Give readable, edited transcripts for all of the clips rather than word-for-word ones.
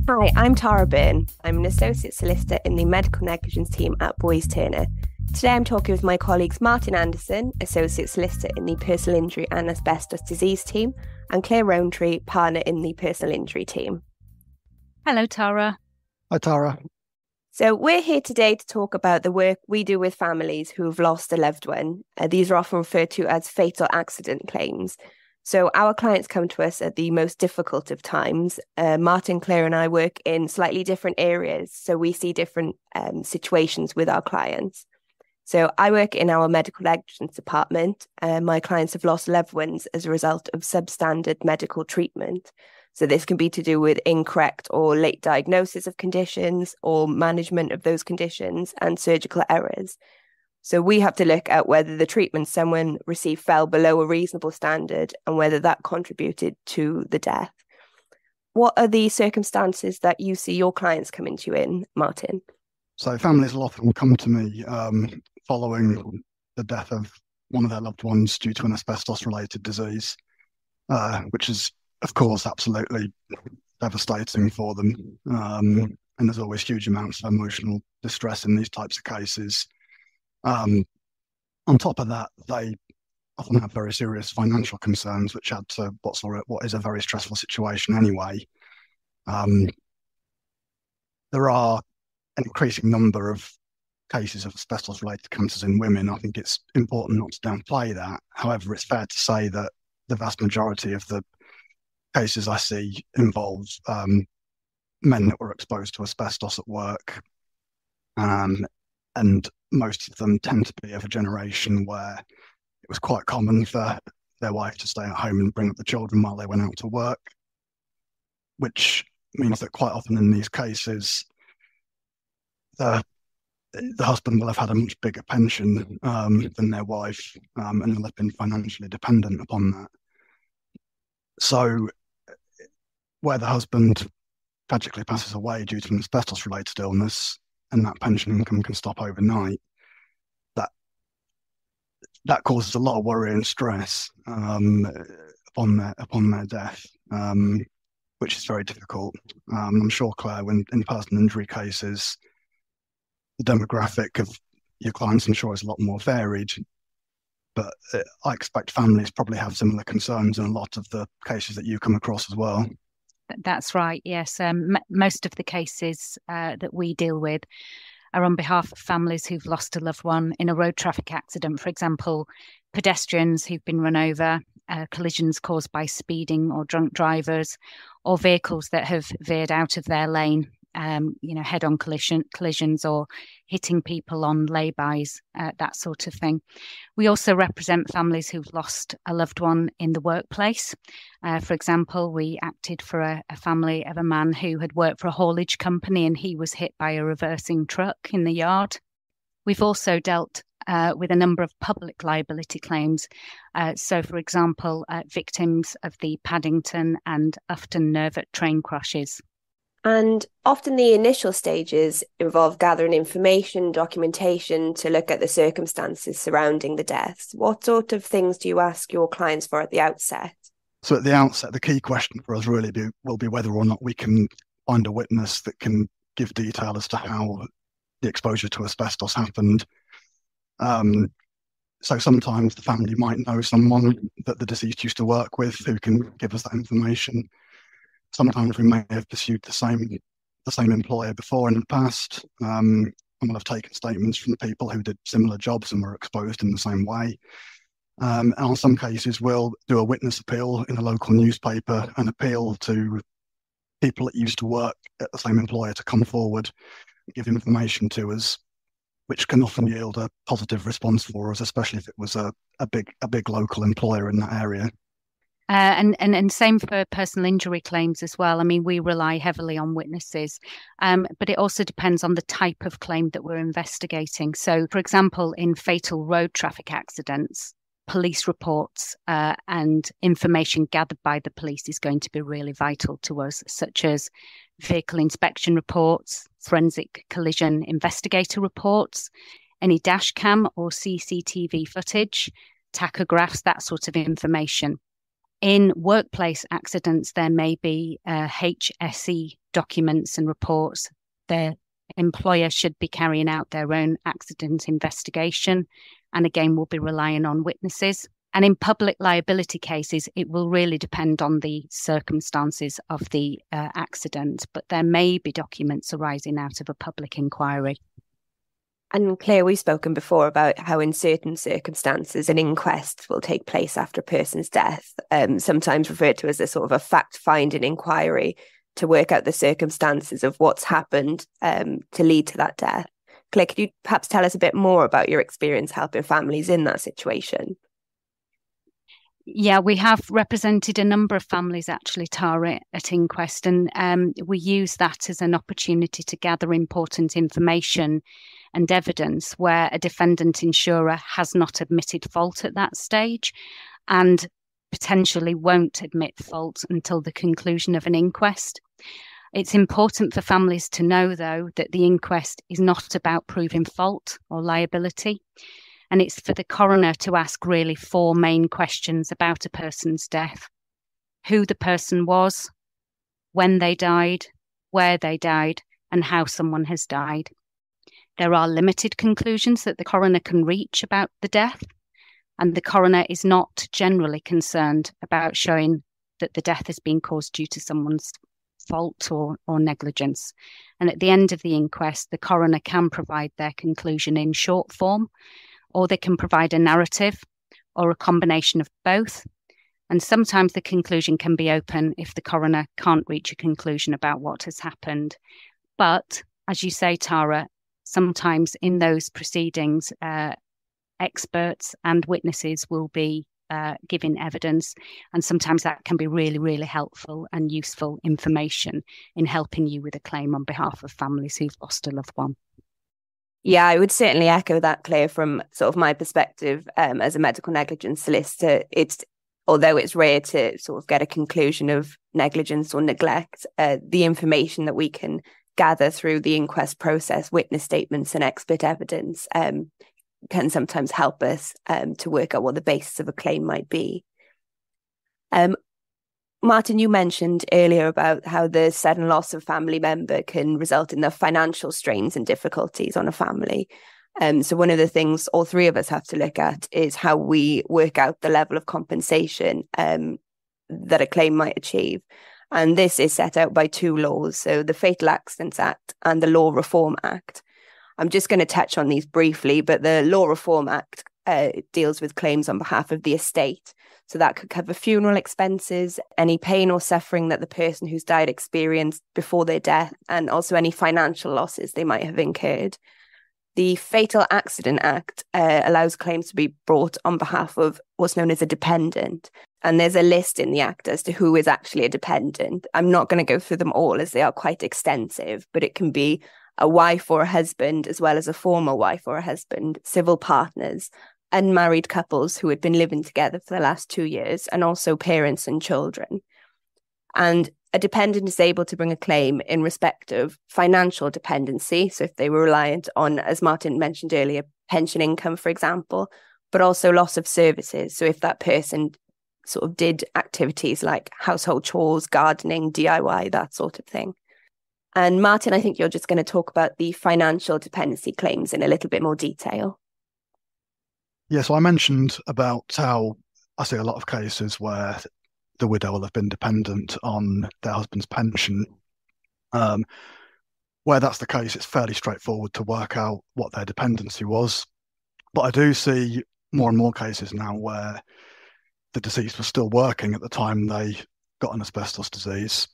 Hi, I'm Tara Byrne. I'm an Associate Solicitor in the Medical Negligence Team at Boys Turner. Today I'm talking with my colleagues Martin Anderson, Associate Solicitor in the Personal Injury and Asbestos Disease Team, and Claire Roantree, Partner in the Personal Injury Team. Hello, Tara. Hi, Tara. So we're here today to talk about the work we do with families who have lost a loved one. These are often referred to as fatal accident claims. So our clients come to us at the most difficult of times. Martin, Claire and I work in slightly different areas, so we see different situations with our clients. So I work in our medical negligence department. My clients have lost loved ones as a result of substandard medical treatment. So this can be to do with incorrect or late diagnosis of conditions or management of those conditions and surgical errors. So we have to look at whether the treatment someone received fell below a reasonable standard and whether that contributed to the death. What are the circumstances that you see your clients coming to you in, Martin? So families will often come to me following the death of one of their loved ones due to an asbestos-related disease, which is, of course, absolutely devastating for them. And there's always huge amounts of emotional distress in these types of cases. On top of that, they often have very serious financial concerns, which add to what is a very stressful situation anyway. There are an increasing number of cases of asbestos-related cancers in women. I think it's important not to downplay that. However, it's fair to say that the vast majority of the cases I see involve men that were exposed to asbestos at work, and most of them tend to be of a generation where it was quite common for their wife to stay at home and bring up the children while they went out to work, which means that quite often in these cases, the husband will have had a much bigger pension than their wife, and will have been financially dependent upon that. So where the husband tragically passes away due to an asbestos-related illness and that pension income can stop overnight, that causes a lot of worry and stress upon their death, which is very difficult. I'm sure, Claire, when in personal injury cases, the demographic of your clients, I'm sure, is a lot more varied. But I expect families probably have similar concerns in a lot of the cases that you come across as well. That's right, yes. Most of the cases that we deal with are on behalf of families who've lost a loved one in a road traffic accident. For example, pedestrians who've been run over, collisions caused by speeding or drunk drivers, or vehicles that have veered out of their lane, head-on collisions or hitting people on lay-bys, that sort of thing. We also represent families who've lost a loved one in the workplace. For example, we acted for a family of a man who had worked for a haulage company and he was hit by a reversing truck in the yard. We've also dealt with a number of public liability claims. So, for example, victims of the Paddington and Ufton Nervet train crashes. And often the initial stages involve gathering information, documentation to look at the circumstances surrounding the deaths. What sort of things do you ask your clients for at the outset? So at the outset, the key question for us really will be whether or not we can find a witness that can give detail as to how the exposure to asbestos happened. So sometimes the family might know someone that the deceased used to work with who can give us that information. Sometimes we may have pursued the same employer before in the past, and we'll have taken statements from people who did similar jobs and were exposed in the same way. And in some cases, we'll do a witness appeal in a local newspaper and appeal to people that used to work at the same employer to come forward and give information to us, which can often yield a positive response for us, especially if it was a big local employer in that area. And same for personal injury claims as well. I mean, we rely heavily on witnesses, but it also depends on the type of claim that we're investigating. So, for example, in fatal road traffic accidents, police reports and information gathered by the police is going to be really vital to us, such as vehicle inspection reports, forensic collision investigator reports, any dash cam or CCTV footage, tachographs, that sort of information. In workplace accidents, there may be HSE documents and reports. The employer should be carrying out their own accident investigation, and again, will be relying on witnesses. And in public liability cases, it will really depend on the circumstances of the accident, but there may be documents arising out of a public inquiry. And Claire, we've spoken before about how in certain circumstances an inquest will take place after a person's death, sometimes referred to as a sort of a fact-finding inquiry to work out the circumstances of what's happened to lead to that death. Claire, could you perhaps tell us a bit more about your experience helping families in that situation? Yeah, we have represented a number of families actually, Tara, at inquest, and we use that as an opportunity to gather important information and evidence where a defendant insurer has not admitted fault at that stage and potentially won't admit fault until the conclusion of an inquest. It's important for families to know, though, that the inquest is not about proving fault or liability. And it's for the coroner to ask really 4 main questions about a person's death: who the person was, when they died, where they died, and how someone has died. There are limited conclusions that the coroner can reach about the death, and the coroner is not generally concerned about showing that the death has been caused due to someone's fault or negligence. And at the end of the inquest, the coroner can provide their conclusion in short form, or they can provide a narrative or a combination of both. And sometimes the conclusion can be open if the coroner can't reach a conclusion about what has happened. But, as you say, Tara, sometimes in those proceedings, experts and witnesses will be giving evidence, and sometimes that can be really, really helpful and useful information in helping you with a claim on behalf of families who've lost a loved one. Yeah, I would certainly echo that, Claire, from sort of my perspective as a medical negligence solicitor. Although it's rare to sort of get a conclusion of negligence or neglect, the information that we can gather through the inquest process, witness statements and expert evidence can sometimes help us to work out what the basis of a claim might be. Martin, you mentioned earlier about how the sudden loss of a family member can result in the financial strains and difficulties on a family. So one of the things all 3 of us have to look at is how we work out the level of compensation that a claim might achieve. And this is set out by 2 laws, so the Fatal Accidents Act and the Law Reform Act. I'm just going to touch on these briefly, but the Law Reform Act deals with claims on behalf of the estate. So that could cover funeral expenses, any pain or suffering that the person who's died experienced before their death, and also any financial losses they might have incurred. The Fatal Accident Act allows claims to be brought on behalf of what's known as a dependent. And there's a list in the Act as to who is actually a dependent. I'm not going to go through them all as they are quite extensive, but it can be a wife or a husband, as well as a former wife or a husband, civil partners, unmarried couples who had been living together for the last 2 years, and also parents and children. And a dependent is able to bring a claim in respect of financial dependency. So if they were reliant on, as Martin mentioned earlier, pension income, for example, but also loss of services. So if that person sort of did activities like household chores, gardening, DIY, that sort of thing. And Martin, I think you're just going to talk about the financial dependency claims in a little bit more detail. Yeah, so I mentioned about how I see a lot of cases where the widow will have been dependent on their husband's pension. Where that's the case, it's fairly straightforward to work out what their dependency was. But I do see more and more cases now where the deceased was still working at the time they got an asbestos disease.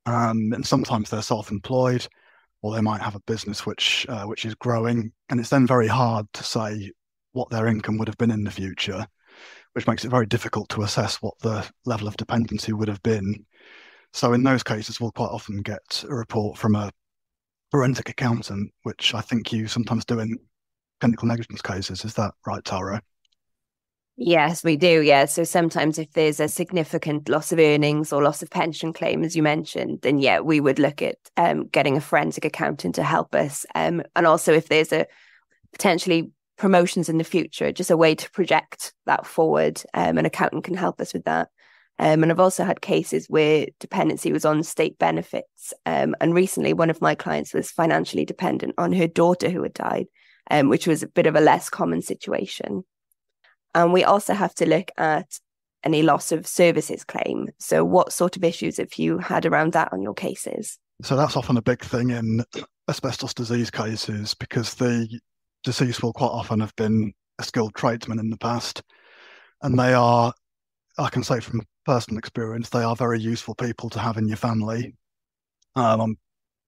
And sometimes they're self-employed, or they might have a business which is growing. And it's then very hard to say what their income would have been in the future, which makes it very difficult to assess what the level of dependency would have been. So in those cases, we'll quite often get a report from a forensic accountant, which I think you sometimes do in clinical negligence cases. Is that right, Tara? Yes, we do. Yeah. So sometimes if there's a significant loss of earnings or loss of pension claim, as you mentioned, then yeah, we would look at getting a forensic accountant to help us. And also if there's a potentially promotions in the future, just a way to project that forward, an accountant can help us with that. And I've also had cases where dependency was on state benefits. And recently, one of my clients was financially dependent on her daughter who had died, which was a bit of a less common situation. And we also have to look at any loss of services claim. So what sort of issues have you had around that on your cases? So that's often a big thing in asbestos disease cases, because the deceased will quite often have been a skilled tradesman in the past. And they are, I can say from personal experience, they are very useful people to have in your family. I'm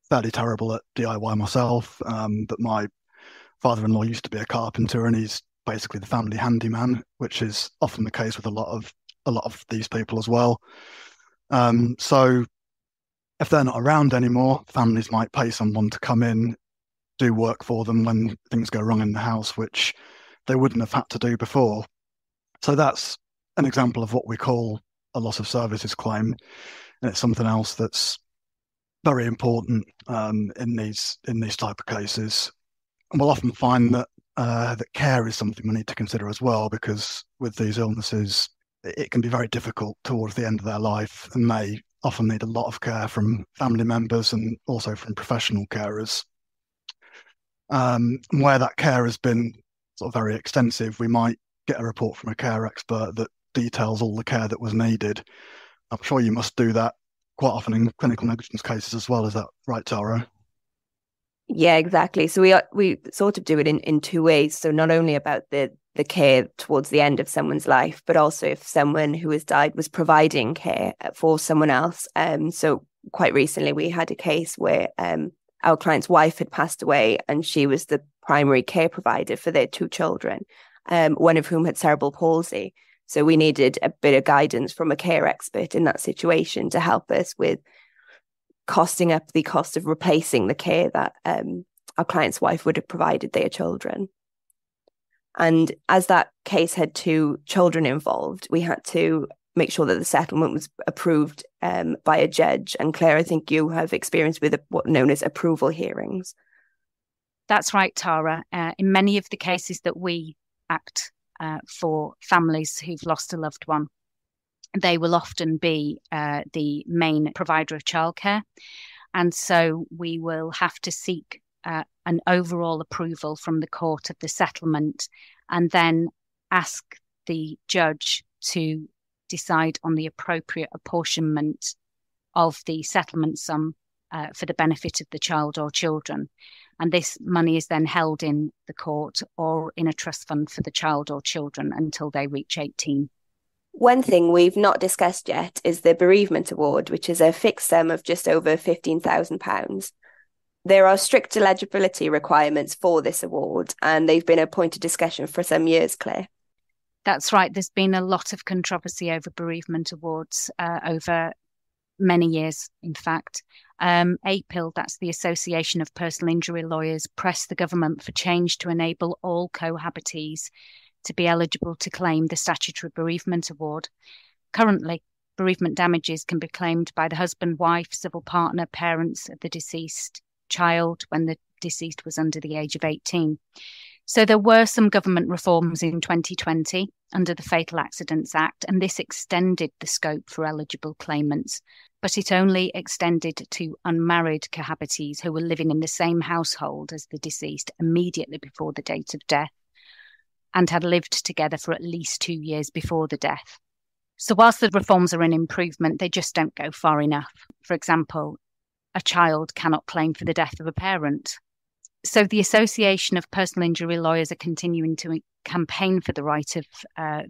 fairly terrible at DIY myself, but my father-in-law used to be a carpenter, and he's basically the family handyman, which is often the case with a lot of these people as well. So if they're not around anymore, families might pay someone to come in, do work for them when things go wrong in the house, which they wouldn't have had to do before. So that's an example of what we call a loss of services claim, and it's something else that's very important in these type of cases. And we'll often find that that care is something we need to consider as well, because with these illnesses, it can be very difficult towards the end of their life, and they often need a lot of care from family members and also from professional carers. Where that care has been sort of very extensive, we might get a report from a care expert that details all the care that was needed. I'm sure you must do that quite often in clinical negligence cases as well. Is that right, Tara? Yeah, exactly. So we sort of do it in two ways. So not only about the care towards the end of someone's life, but also if someone who has died was providing care for someone else. So quite recently we had a case where our client's wife had passed away, and she was the primary care provider for their two children, one of whom had cerebral palsy. So we needed a bit of guidance from a care expert in that situation to help us with costing up the cost of replacing the care that our client's wife would have provided their children. And as that case had two children involved, we had to make sure that the settlement was approved by a judge. And Claire, I think you have experience with what known as approval hearings. That's right, Tara. In many of the cases that we act for families who've lost a loved one, they will often be the main provider of childcare. And so we will have to seek an overall approval from the court of the settlement, and then ask the judge to decide on the appropriate apportionment of the settlement sum for the benefit of the child or children. And this money is then held in the court or in a trust fund for the child or children until they reach 18. One thing we've not discussed yet is the bereavement award, which is a fixed sum of just over £15,000. There are strict eligibility requirements for this award, and they've been a point of discussion for some years, Claire. That's right. There's been a lot of controversy over bereavement awards over many years, in fact. APIL, that's the Association of Personal Injury Lawyers, pressed the government for change to enable all cohabitees to be eligible to claim the statutory bereavement award. Currently, bereavement damages can be claimed by the husband, wife, civil partner, parents of the deceased child when the deceased was under the age of 18. So there were some government reforms in 2020 under the Fatal Accidents Act, and this extended the scope for eligible claimants, but it only extended to unmarried cohabitees who were living in the same household as the deceased immediately before the date of death and had lived together for at least 2 years before the death. So whilst the reforms are an improvement, they just don't go far enough. For example, a child cannot claim for the death of a parent. So the Association of Personal Injury Lawyers are continuing to campaign for the right of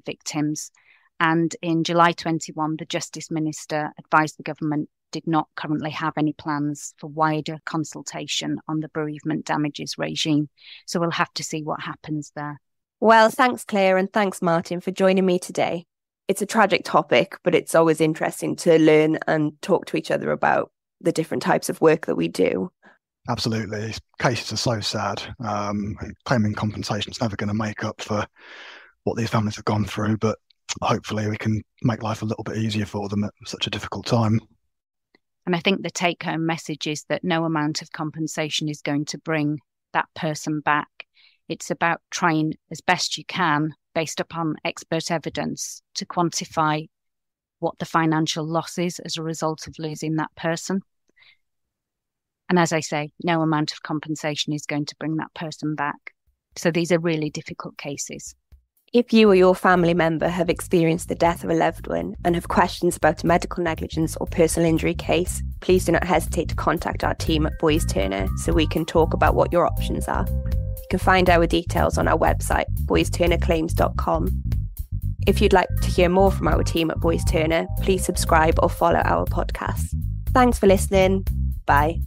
victims. And in July 21, the Justice Minister advised the government did not currently have any plans for wider consultation on the bereavement damages regime. So we'll have to see what happens there. Well, thanks, Claire, and thanks, Martin, for joining me today. It's a tragic topic, but it's always interesting to learn and talk to each other about the different types of work that we do. Absolutely. Cases are so sad. Claiming compensation is never going to make up for what these families have gone through, but hopefully we can make life a little bit easier for them at such a difficult time. And I think the take-home message is that no amount of compensation is going to bring that person back. It's about trying as best you can, based upon expert evidence, to quantify what the financial loss is as a result of losing that person. And as I say, no amount of compensation is going to bring that person back. So these are really difficult cases. If you or your family member have experienced the death of a loved one and have questions about a medical negligence or personal injury case, please do not hesitate to contact our team at Boyes Turner so we can talk about what your options are. You can find our details on our website, boyesturnerclaims.com. If you'd like to hear more from our team at Boyes Turner, please subscribe or follow our podcast. Thanks for listening. Bye.